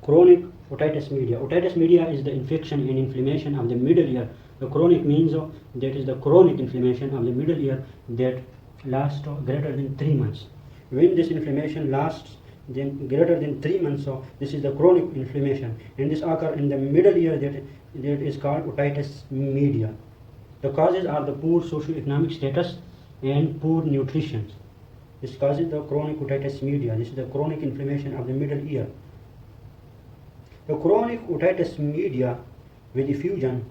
Chronic otitis media. Otitis media is the infection and inflammation of the middle ear. The chronic means that is the chronic inflammation of the middle ear that lasts greater than 3 months. When this inflammation lasts then greater than 3 months, so this is the chronic inflammation, and this occurs in the middle ear that is called otitis media. The causes are the poor socioeconomic status and poor nutrition. This causes the chronic otitis media. This is the chronic inflammation of the middle ear. The chronic otitis media with effusion,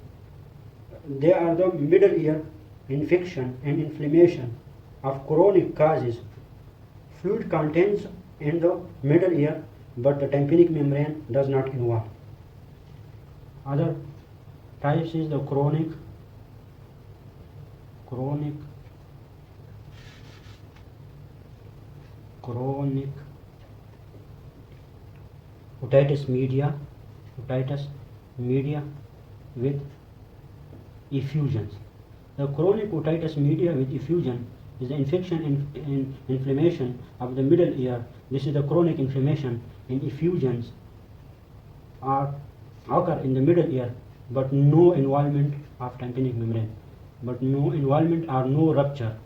they are the middle ear infection and inflammation of chronic causes. Fluid contains in the middle ear, but the tympanic membrane does not involve. Other types is the chronic otitis media with effusions. The chronic otitis media with effusion is the infection and inflammation of the middle ear. This is the chronic inflammation and effusions occur in the middle ear, but no involvement of tympanic membrane, but no involvement or no rupture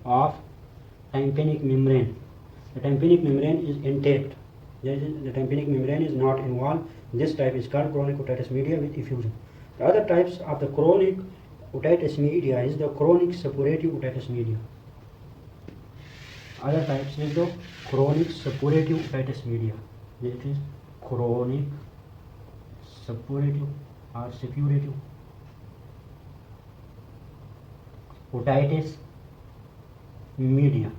of tympanic membrane. The tympanic membrane is intact. The tympanic membrane is not involved. This type is called chronic otitis media with effusion. The other types of the chronic otitis media is the chronic suppurative otitis media. Other types is the chronic suppurative otitis media. This is chronic suppurative or suppurative otitis media.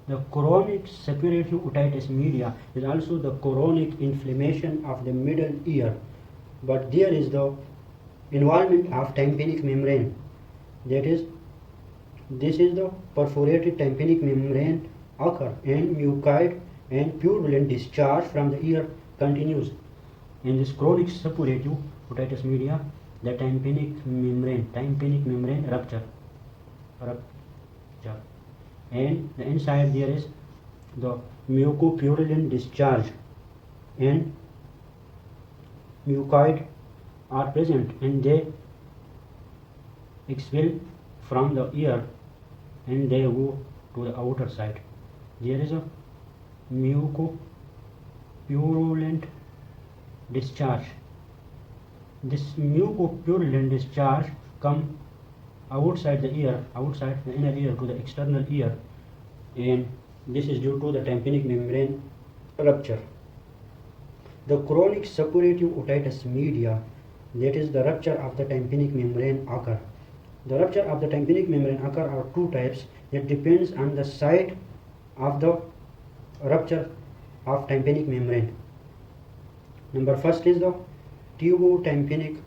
The chronic suppurative otitis media is also the chronic inflammation of the middle ear, but there is the involvement of tympanic membrane. That is, this is the perforated tympanic membrane occur and mucoid and purulent discharge from the ear continues. In this chronic suppurative otitis media, the tympanic membrane rupture, and the inside there is the mucopurulent discharge and mucoid are present, and they expel from the ear and they go to the outer side. There is a mucopurulent discharge. This mucopurulent discharge come outside the ear, outside the inner ear to the external ear, and this is due to the tympanic membrane rupture. The chronic suppurative otitis media, that is the rupture of the tympanic membrane occur. The rupture of the tympanic membrane occur are two types. It depends on the site of the rupture of tympanic membrane. Number first is the tubotympanic.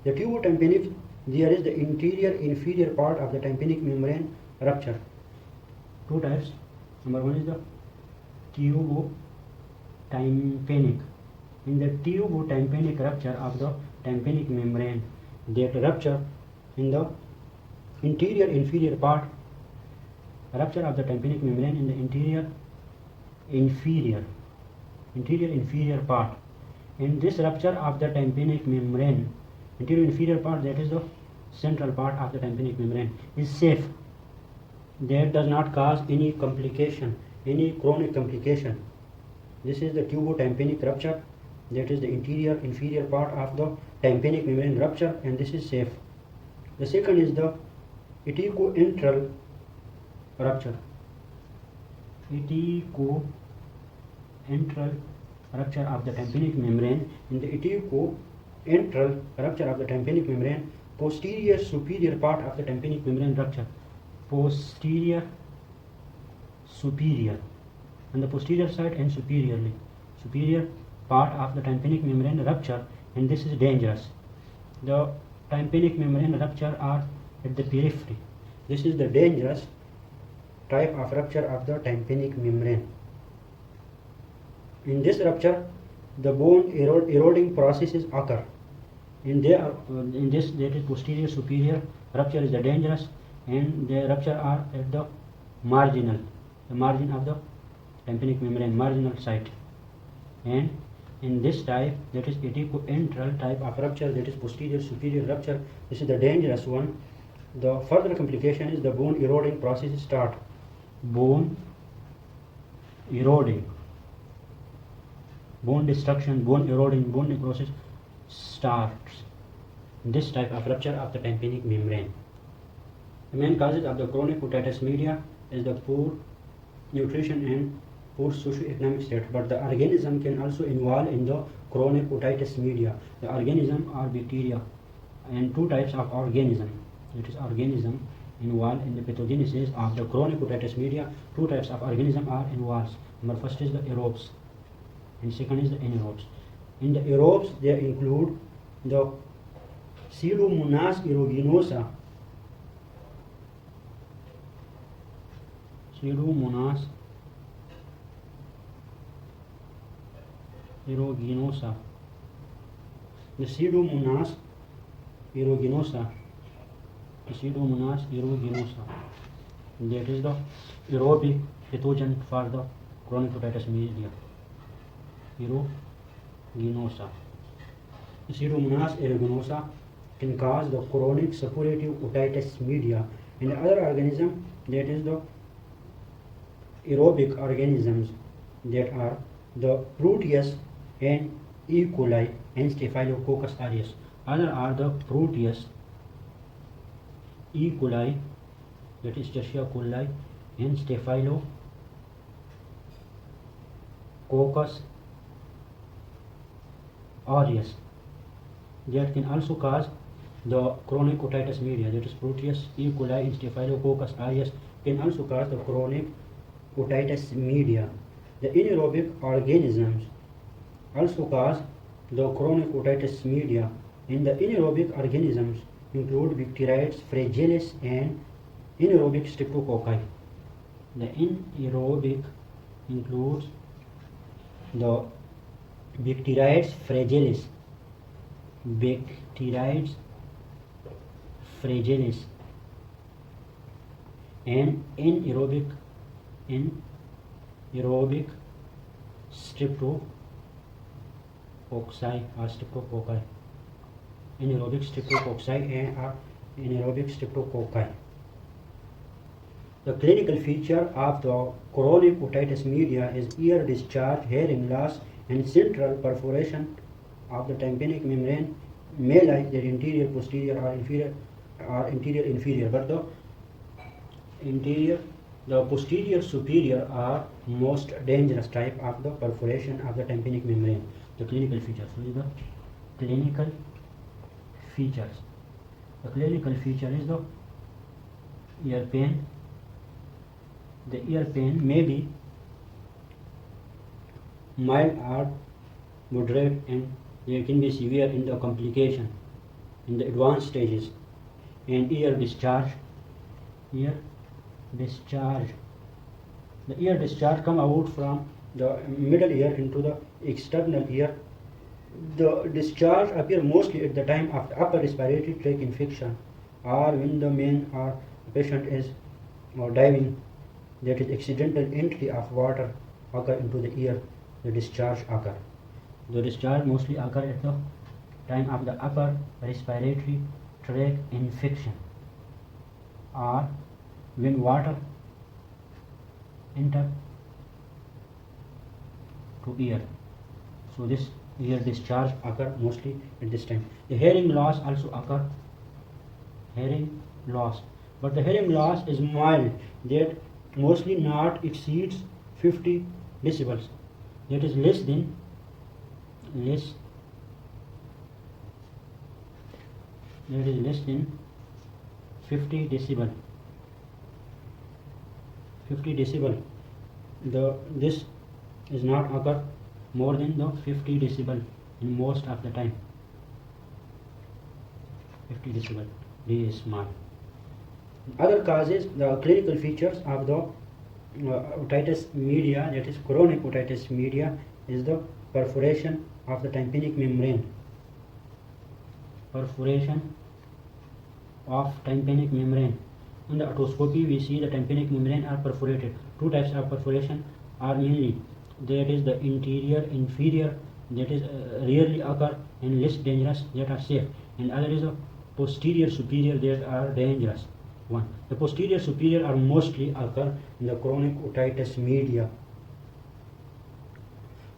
The tubotympanic, there is the interior inferior part of the tympanic membrane rupture. Two types. Number one is the tubotympanic. In the tubotympanic rupture of the tympanic membrane, that rupture in the interior inferior part, rupture of the tympanic membrane in the interior inferior part. In this rupture of the tympanic membrane, interior inferior part, that is the central part of the tympanic membrane, is safe. That does not cause any complication, any chronic complication. This is the tubotympanic rupture, that is the interior inferior part of the tympanic membrane rupture, and this is safe. The second is the eticoentral rupture. Eticoentral rupture of the tympanic membrane. In the eticoentral rupture of the tympanic membrane, posterior superior part of the tympanic membrane rupture. Posterior superior on the posterior side and superior part of the tympanic membrane rupture, and this is dangerous. The tympanic membrane rupture are at the periphery. This is the dangerous type of rupture of the tympanic membrane. In this rupture, the bone eroding processes occur. In this, that is posterior superior rupture is the dangerous, and the rupture are at the margin of the tympanic membrane marginal site, and in this type, that is eticoenteral type of rupture, that is posterior superior rupture, this is the dangerous one. The further complication is the bone eroding process start. Bone eroding, bone destruction, bone eroding, bone necrosis starts in this type of rupture of the tympanic membrane. The main causes of the chronic otitis media is the poor nutrition and poor socio-economic state, but the organism can also involve in the chronic otitis media. The organism are bacteria, and two types of organism. It is organism involved in the pathogenesis of the chronic otitis media. Two types of organism are involved. Number first is the aerobes, and second is the anaerobes. In the aerobes, they include the Pseudomonas aeruginosa, Pseudomonas aeruginosa, the Pseudomonas aeruginosa, the Pseudomonas aeruginosa, that is the aerobic pathogen for the chronic otitis media, aeruginosa. The Pseudomonas aeruginosa can cause the chronic suppurative otitis media. In the other organism, that is the aerobic organisms, that are the Proteus and E. coli and Staphylococcus aureus. Other are the Proteus, E. coli, that is Escherichia coli, and Staphylococcus aureus, that can also cause the chronic otitis media, that is Proteus, E. coli, and Staphylococcus aureus can also cause the chronic otitis media. The anaerobic organisms also cause the chronic otitis media. In the anaerobic organisms include Bacteroides fragilis and anaerobic streptococci. The anaerobic includes the Bacteroides fragilis, Bacteroides fragilis, and anaerobic streptococci or streptococci, anaerobic streptococci and anaerobic streptococci. The clinical feature of the chronic otitis media is ear discharge, hearing loss, and central perforation of the tympanic membrane may lie their interior, posterior, or interior inferior, but the posterior superior are most dangerous type of the perforation of the tympanic membrane. The clinical features. So the clinical features. The clinical feature is the ear pain. The ear pain may be mild or moderate, and there can be severe in the complication in the advanced stages. And ear discharge. The ear discharge come out from the middle ear into the external ear. The discharge appear mostly at the time of the upper respiratory tract infection, or when the man or patient is diving, that is accidental entry of water occur into the ear. The discharge occur. The discharge mostly occur at the time of the upper respiratory tract infection, or when water enter to ear. So this ear discharge occur mostly at this time. The hearing loss also occur. Hearing loss, but the hearing loss is mild, that mostly not exceeds 50 decibels. That is less than 50 decibel. 50 decibel. This is not occur more than the 50 decibel in most of the time. 50 decibel. D is small. Other causes, the clinical features of the otitis media, that is chronic otitis media, is the perforation of the tympanic membrane. Perforation of tympanic membrane. In the otoscopy, we see the tympanic membrane are perforated. Two types of perforation are mainly, that is the interior, inferior, that is rarely occur, and less dangerous, that are safe, and other is a posterior, superior, that are dangerous. One, the posterior, superior are mostly occur in the chronic otitis media.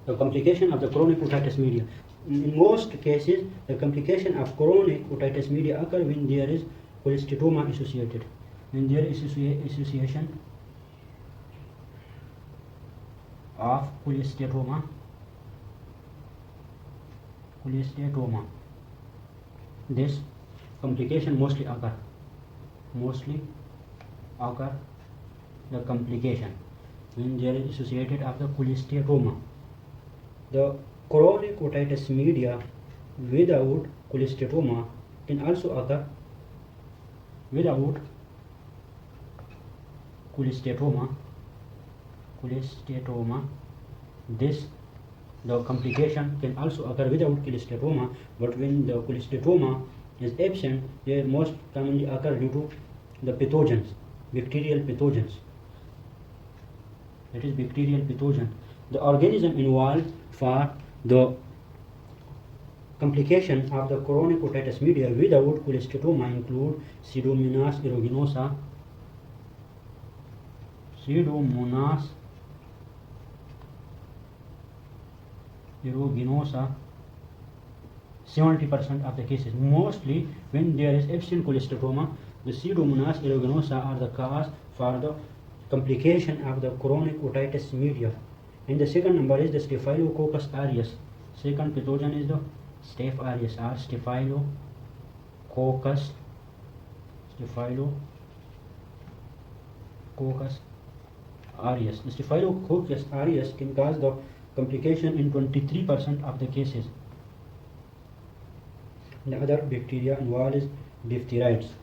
The complication of the chronic otitis media. In most cases, the complication of chronic otitis media occur when there is cholesteatoma associated. When there is association of cholesteatoma, this complication mostly occur. The complication when there is associated of the cholesteatoma. The chronic otitis media without cholesteatoma can also occur without cholesteatoma. This, the complication can also occur without cholesteatoma, but when the cholesteatoma is absent, they most commonly occur due to the pathogens, bacterial pathogens. That is bacterial pathogen. The organism involved for the complication of the chronic otitis media without cholesteatoma include Pseudomonas aeruginosa, 70% of the cases. Mostly when there is absent cholesteatoma, the Pseudomonas aeruginosa are the cause for the complication of the chronic otitis media. And the second number is the Staphylococcus aureus. Second pathogen is the Staph aureus or Staphylococcus aureus. The Staphylococcus aureus can cause the complication in 23% of the cases. The other bacteria involved is diphtherides.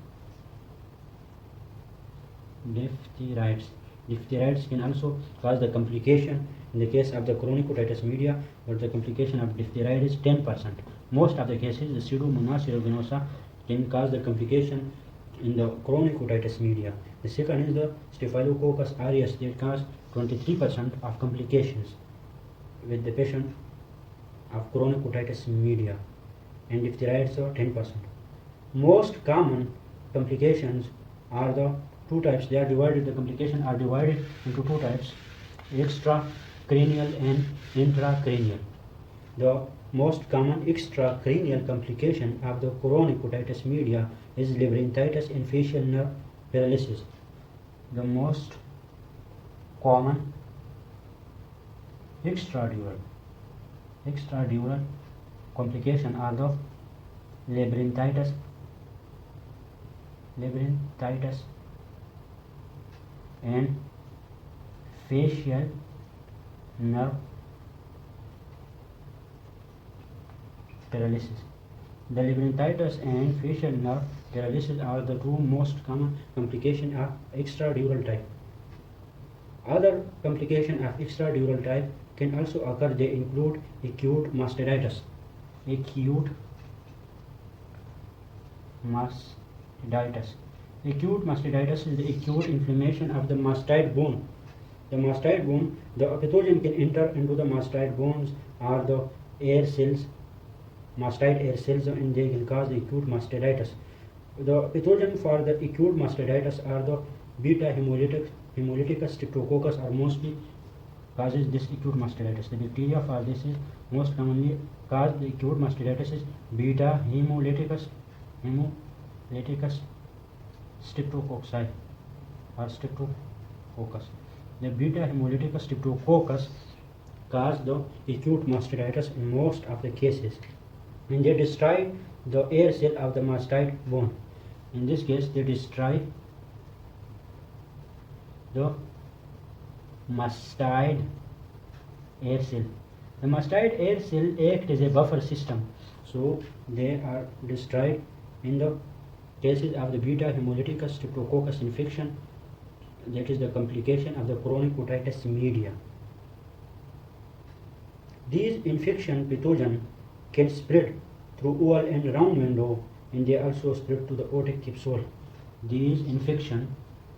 Diphtherides can also cause the complication in the case of the chronic otitis media, but the complication of diphtheria is 10%. Most of the cases, the Pseudomonas aeruginosa can cause the complication in the chronic otitis media. The second is the Staphylococcus aureus, that cause 23% of complications with the patient of chronic otitis media, and diphtherides are 10%. Most common complications are the two types. They are divided. The complications are divided into two types: extracranial and intracranial. The most common extracranial complication of the chronic otitis media is labyrinthitis and facial nerve paralysis. The most common extradural complication are the labyrinthitis and facial nerve paralysis. The labyrinthitis and facial nerve paralysis are the two most common complications of extradural type. Other complications of extradural type can also occur. They include acute mastitis. Acute mastitis is the acute inflammation of the mastoid bone. The mastoid bone, the pathogen can enter into the mastoid bones or the air cells, mastoid air cells, and they can cause the acute mastitis. The pathogen for the acute mastitis are the beta hemolyticus streptococcus are mostly causes this acute mastitis. The bacteria for this is most commonly cause the acute mastitis is beta hemolyticus streptococci or streptococcus. The beta hemolyticus streptococcus cause the acute mastitis in most of the cases, and they destroy the air cell of the mastoid bone. In this case, they destroy the mastoid air cell. The mastoid air cell act as a buffer system, so they are destroyed in the cases of the beta hemolyticus streptococcus infection. That is the complication of the chronic otitis media. These infection pathogen can spread through oval and round window, and they also spread to the otic capsule. These infection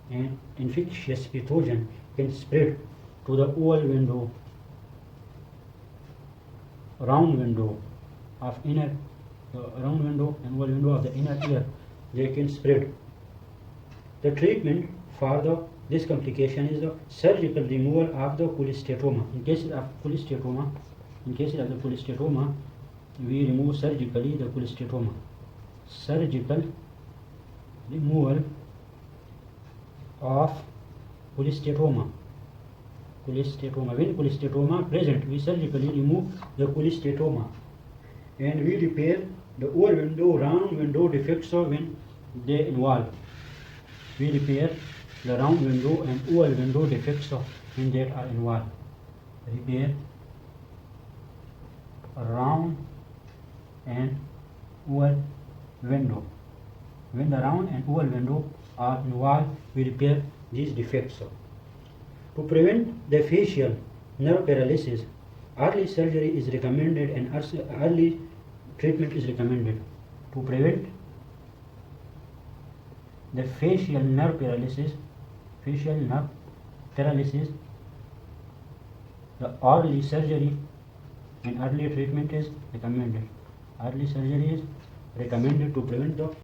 and infectious pathogen can spread to the oval window, round window of inner, round window and oval window of the inner ear, they can spread. The treatment for this complication is the surgical removal of the cholesteatoma. In case of the cholesteatoma, we remove surgically the cholesteatoma. Surgical removal of cholesteatoma. When cholesteatoma present, we surgically remove the cholesteatoma, and we repair the oval window, round window defects when they involve. We repair the round window and oval window defects when they are involved. Repair round and oval window. When the round and oval window are involved, we repair these defects. To prevent the facial nerve paralysis, early surgery is recommended and early treatment is recommended. To prevent the facial nerve paralysis, the early surgery and early treatment is recommended. Early surgery is recommended to prevent the